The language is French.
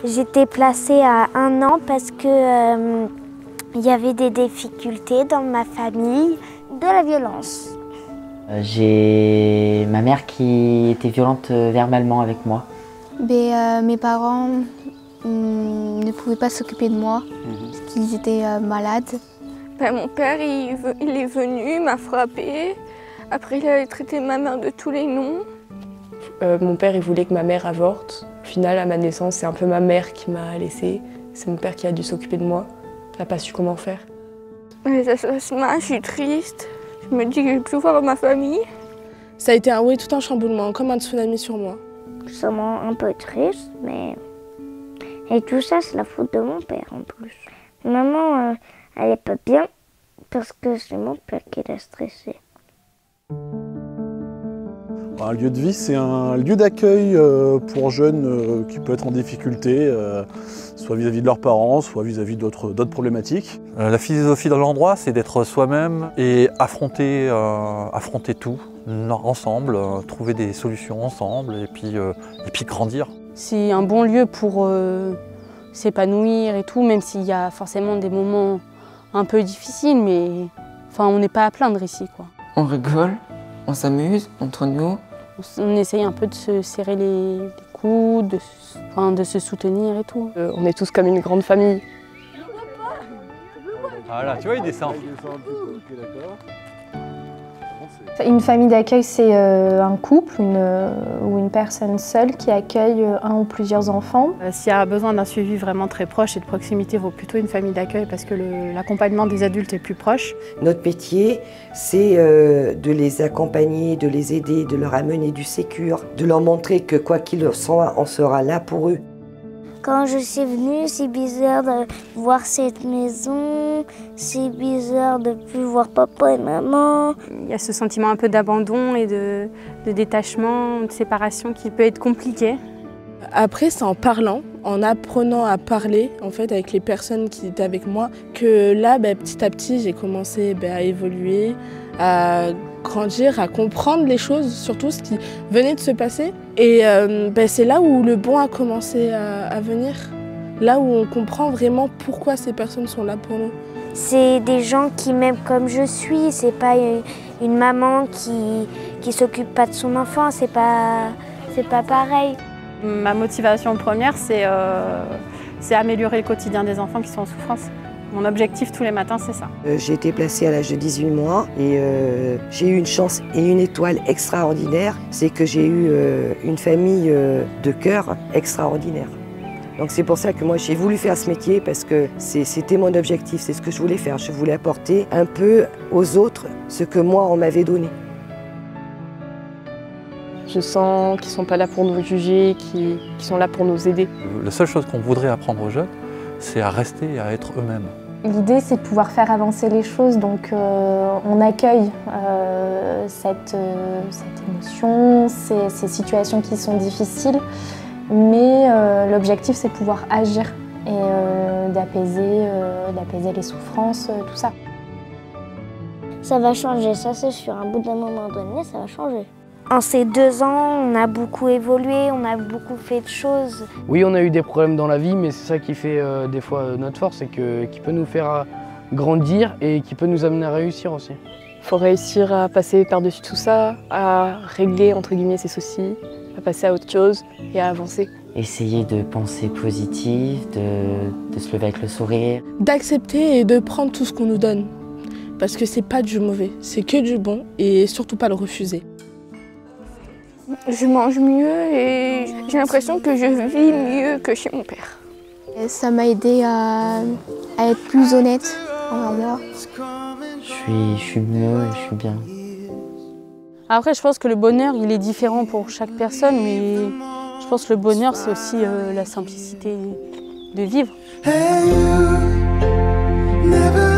J'étais placée à 1 an parce que il y avait des difficultés dans ma famille, de la violence. J'ai ma mère qui était violente verbalement avec moi. Mes parents ne pouvaient pas s'occuper de moi parce qu'ils étaient malades. Mon père, il est venu, il m'a frappé. Après, il a traité ma mère de tous les noms. Mon père, il voulait que ma mère avorte. Au final, à ma naissance, c'est un peu ma mère qui m'a laissée. C'est mon père qui a dû s'occuper de moi. Il n'a pas su comment faire. Mais ça se passe mal, je suis triste. Je me dis que je ne vais plus voir ma famille. Ça a été tout un chamboulement, comme un tsunami sur moi. Ça me rend un peu triste, mais... Et tout ça, c'est la faute de mon père en plus. Maman, elle n'est pas bien parce que c'est mon père qui l'a stressée. Un lieu de vie, c'est un lieu d'accueil pour jeunes qui peut être en difficulté, soit vis-à-vis de leurs parents, soit vis-à-vis d'autres problématiques. La philosophie de l'endroit, c'est d'être soi-même et affronter tout ensemble, trouver des solutions ensemble et puis grandir. C'est un bon lieu pour s'épanouir et tout, même s'il y a forcément des moments un peu difficiles, mais enfin, on n'est pas à plaindre ici, quoi. On rigole, on s'amuse entre nous. On essaye un peu de se serrer les coudes, de se soutenir et tout. On est tous comme une grande famille. Voilà, tu vois, il descend. Une famille d'accueil, c'est un couple ou une personne seule qui accueille un ou plusieurs enfants. S'il y a besoin d'un suivi vraiment très proche et de proximité, il vaut plutôt une famille d'accueil parce que l'accompagnement des adultes est plus proche. Notre métier, c'est de les accompagner, de les aider, de leur amener du sécure, de leur montrer que quoi qu'il soit, on sera là pour eux. Quand je suis venue, c'est bizarre de voir cette maison, c'est bizarre de ne plus voir papa et maman. Il y a ce sentiment un peu d'abandon et de détachement, de séparation qui peut être compliqué. Après, c'est en parlant, en apprenant à parler en fait, avec les personnes qui étaient avec moi, que là, petit à petit, j'ai commencé à évoluer, à grandir, à comprendre les choses, surtout ce qui venait de se passer. Et c'est là où le bon a commencé à venir, là où on comprend vraiment pourquoi ces personnes sont là pour nous. C'est des gens qui m'aiment comme je suis, c'est pas une maman qui s'occupe pas de son enfant, c'est pas pareil. Ma motivation première, c'est améliorer le quotidien des enfants qui sont en souffrance. Mon objectif tous les matins, c'est ça. J'ai été placée à l'âge de 18 mois et j'ai eu une chance et une étoile extraordinaire. C'est que j'ai eu une famille de cœur extraordinaire. Donc c'est pour ça que moi j'ai voulu faire ce métier parce que c'était mon objectif, c'est ce que je voulais faire. Je voulais apporter un peu aux autres ce que moi on m'avait donné. Je sens qu'ils ne sont pas là pour nous juger, qu'ils sont là pour nous aider. La seule chose qu'on voudrait apprendre aux jeunes, c'est à rester et à être eux-mêmes. L'idée, c'est de pouvoir faire avancer les choses, donc on accueille cette émotion, ces situations qui sont difficiles, mais l'objectif, c'est de pouvoir agir et d'apaiser les souffrances, tout ça. Ça va changer, ça c'est sûr. À bout d'un moment donné, ça va changer. En ces 2 ans, on a beaucoup évolué, on a beaucoup fait de choses. Oui, on a eu des problèmes dans la vie, mais c'est ça qui fait des fois notre force, c'est qui peut nous faire grandir et qui peut nous amener à réussir aussi. Il faut réussir à passer par-dessus tout ça, à régler entre guillemets ses soucis, à passer à autre chose et à avancer. Essayer de penser positif, de se lever avec le sourire. D'accepter et de prendre tout ce qu'on nous donne. Parce que c'est pas du mauvais, c'est que du bon et surtout pas le refuser. Je mange mieux et j'ai l'impression que je vis mieux que chez mon père. Et ça m'a aidé à être plus honnête envers moi. Je suis mieux et je suis bien. Après, je pense que le bonheur, il est différent pour chaque personne, mais je pense que le bonheur, c'est aussi la simplicité de vivre. Hey, you, never